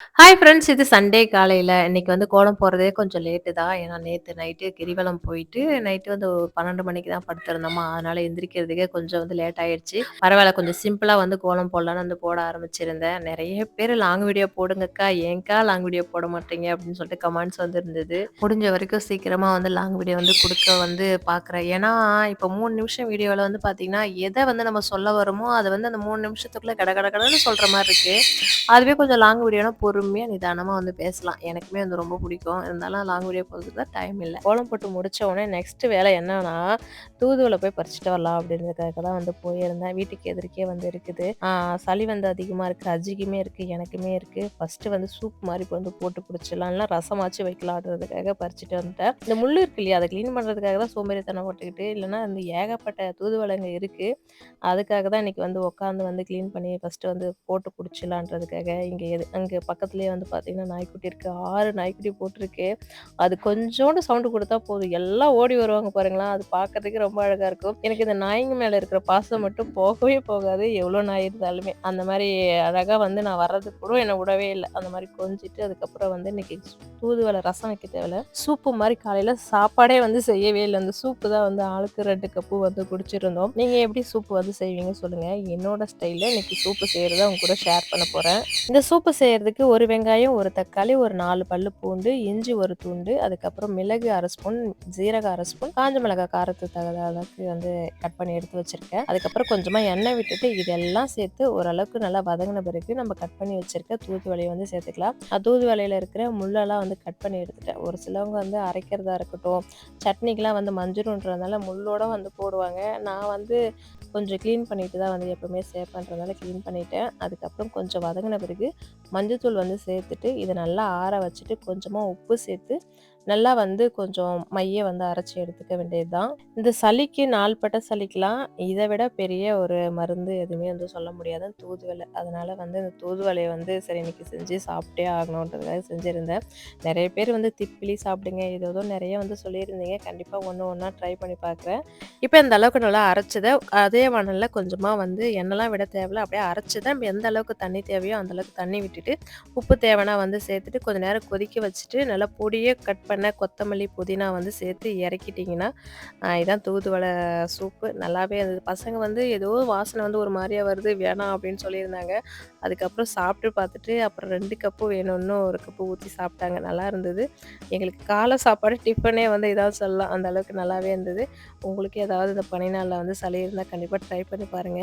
Hi friends. இது Sunday காலையில. இன்னைக்கு வந்து கோலம் போடுறதே கொஞ்சம் லேட்டு தான். ஏன்னா நேத்து நைட்டு கிரிவலம் போயிட்டு, நைட்டு வந்து ஒரு 12 மணிக்கு தான் படுத்திருந்தோமா, அதனால எந்திரிக்கிறதுக்கே கொஞ்சம் வந்து லேட் ஆயிடுச்சு. பரவால்ல கொஞ்சம் சிம்பிளா வந்து கோலம் போடலான்னு வந்து போட ஆரம்பிச்சிருந்தேன். நெறைய பேரு லாங் வீடியோ போடுங்கக்கா, ஏன்க்கா லாங் வீடியோ போட மாட்றீங்க அப்படின்னு சொல்லிட்டு கமெண்ட்ஸ் வந்து இருந்தது. முடிஞ்ச வரைக்கும் சீக்கிரமா வந்து லாங் வீடியோ வந்து குடுக்க வந்து பார்க்குறேன். ஏன்னா, இப்போ 3 நிமிஷம் வீடியோல வந்து பார்த்தீங்கன்னா, எத வந்து நம்ம சொல்ல வரோமோ, அத வந்து அந்த 3 நிமிஷத்துக்குள்ள கட கட கடன்னு சொல்ற மாரி இருக்கு. அதுவே கொஞ்சம் லாங் வீடியோனா பொறுமையா, நிதானமா வந்து பேசலாம். எனக்குமே வந்து ரொம்ப பிடிக்கும். இருந்தாலும் லாங் வீடியோ போடுறதுக்கு தான் டைம் இல்ல. கோலம் போட்டு முடிச்ச உடனே நெக்ஸ்ட் வேலை என்னன்னா, தூதுவள போய் பறிச்சுட்டு வரலாம் அப்படின்றதுக்காக தான் வந்து போயிருந்தேன். வீட்டுக்கு எதிர்க்கே வந்து இருக்குது. சளி வந்து அதிகமா இருக்கு. அஜிக்குமே இருக்கு, எனக்குமே இருக்கு. ஃபர்ஸ்ட்டு வந்து சூப் மாரி வந்து போட்டு குடிச்சிடலாம். இல்லனா ரசமாச்சும் வைக்கலான்றதுக்காக பறிச்சுட்டு வந்துட்டேன். இந்த முள்ளு இருக்கு இல்லையா, அத கிளீன் பண்றதுக்காக தான் சோம்பேறித்தனம் பட்டுக்கிட்டு, இல்லன்னா வந்து ஏகப்பட்ட தூதுவளைங்க இருக்கு. அதுக்காக தான் இன்னைக்கு வந்து உட்காந்து வந்து கிளீன் பண்ணி ஃபர்ஸ்ட்டு வந்து போட்டு குடிச்சிடலான்றதுக்காக இங்க அங்க பக்கத்துலேயே வந்து பார்த்தீங்கன்னா, நாய்க்குட்டி இருக்கு. 6 நாய்க்குட்டி போட்டிருக்கு. அது கொஞ்சோண்டு சவுண்டு குடுத்தா போதும். எல்லாம் ஓடி வருவாங்க பாருங்களேன். அது பார்க்கறதுக்கு ரொம்ப அழகா இருக்கும். எனக்கு இந்த நாய்ங்க மேல இருக்கிற பாசம் மட்டும் போகவே போகாது. எவ்வளோ நாய் இருந்தாலுமே. அந்த மாரி அழகா வந்து நான் வர்றதுக்கு கூட என்ன விடவே இல்ல. அந்த மாரி கொஞ்சிட்டு அதுக்கப்புறம் வந்து இன்னைக்கு தூதுவளை ரசம் வைக்க தேவையில்ல. சூப்பு மாரி காலையில சாப்பாடே வந்து செய்யவே இல்ல. அந்த சூப்பு தான் வந்து ஆளுக்கு 2 கப்பு வந்து குடிச்சிருந்தோம். நீங்க எப்படி சூப்பு வந்து செய்வீங்க சொல்லுங்க. என்னோட ஸ்டைல்ல இன்னைக்கு சூப்பு செய்றத உங்க கூட ஷேர் பண்ண போறேன். இந்த சூப்பு செய்யறதுக்கு 1 வெங்காயம், 1 தக்காளி, ஒரு 4 பல்லு பூண்டு, இஞ்சி 1 துண்டு, அதுக்கப்புறம் மிளகு 1/2 ஸ்பூன், ஜீரகம் 1/2 ஸ்பூன், காஞ்ச மிளகாய் காரத்துக்கு தகுந்த அளவுக்கு வந்து கட் பண்ணி எடுத்து வச்சிருக்கேன். அதுக்கப்புறம் கொஞ்சமா எண்ணெய் விட்டுட்டு இதெல்லாம் சேர்த்து ஓரளவுக்கு நல்லா வதங்கின பிறகு நம்ம கட் பண்ணி வச்சிருக்க தூதுவளைய வந்து சேர்த்துக்கலாம். தூதுவளையில இருக்கிற முள்ளெல்லாம் வந்து கட் பண்ணி எடுத்துட்டேன். ஒரு சிலவங்க வந்து அரைக்கிறதா இருக்கட்டும், சட்னிக்கெல்லாம் வந்து மஞ்சிரும்ன்றதுனால முள்ளோட வந்து போடுவாங்க. நான் வந்து கொஞ்சம் க்ளீன் பண்ணிட்டு தான் வந்து எப்பவுமே சேர்ப்பேன்றதுனால க்ளீன் பண்ணிட்டேன். அதுக்கப்புறம் கொஞ்சம் வதங்கின பிறகு மஞ்சத்தூள் வந்து சேர்த்துட்டு இதை நல்லா ஆற வச்சுட்டு கொஞ்சமாக உப்பு சேர்த்து நல்லா வந்து கொஞ்சம் மைய வந்து அரைச்சி எடுத்துக்க வேண்டியது தான். இந்த சளிக்கு நாள்பட்ட சளிக்கெலாம் இதை விட பெரிய ஒரு மருந்து எதுவுமே வந்து சொல்ல முடியாது தூதுவளை. அதனால வந்து இந்த தூதுவளையை வந்து சரி இன்னைக்கு செஞ்சு சாப்பிட்டே ஆகணுன்றதுக்காக செஞ்சுருந்தேன். நிறைய பேர் வந்து திப்பிலி சாப்பிடுங்க ஏதோ நிறைய வந்து சொல்லியிருந்தீங்க. கண்டிப்பாக ஒன்று ஒன்றா ட்ரை பண்ணி பார்க்குறேன். இப்போ இந்த அளவுக்கு நல்லா அரைச்சதை அதே வாணல்ல கொஞ்சமா வந்து எண்ணெய்லாம் விட தேவையில்ல. அப்படியே அரைச்சதை நம்ம எந்த அளவுக்கு தண்ணி தேவையோ அந்த அளவுக்கு தண்ணி விட்டுட்டு, உப்பு தேவைன்னா வந்து சேர்த்துட்டு கொஞ்ச நேரம் கொதிக்க வச்சுட்டு, நல்லா பொடியா கட் பண்ண கொத்தமல்லி, புதினா வந்து சேர்த்து இறக்கிட்டிங்கன்னா, இதான் தூதுவளை சூப்பு. நல்லாவே இருந்தது. பசங்க வந்து ஏதோ வாசனை வந்து ஒரு மாரியா வருது, வேணாம் அப்படின்னு சொல்லியிருந்தாங்க. அதுக்கப்புறம் சாப்பிட்டு பார்த்துட்டு, அப்புறம் 2 கப்பு வேணும், இன்னும் 1 கப்பு ஊத்தி சாப்பிட்டாங்க. நல்லா இருந்தது. எங்களுக்கு காலை சாப்பாடு டிஃபனே வந்து இதான் சொல்லலாம். அந்த அளவுக்கு நல்லாவே இருந்தது. உங்களுக்கு ஏதாவது இந்த பனி நாள்ல வந்து சளி இருந்தா கண்டிப்பா ட்ரை பண்ணி பாருங்க.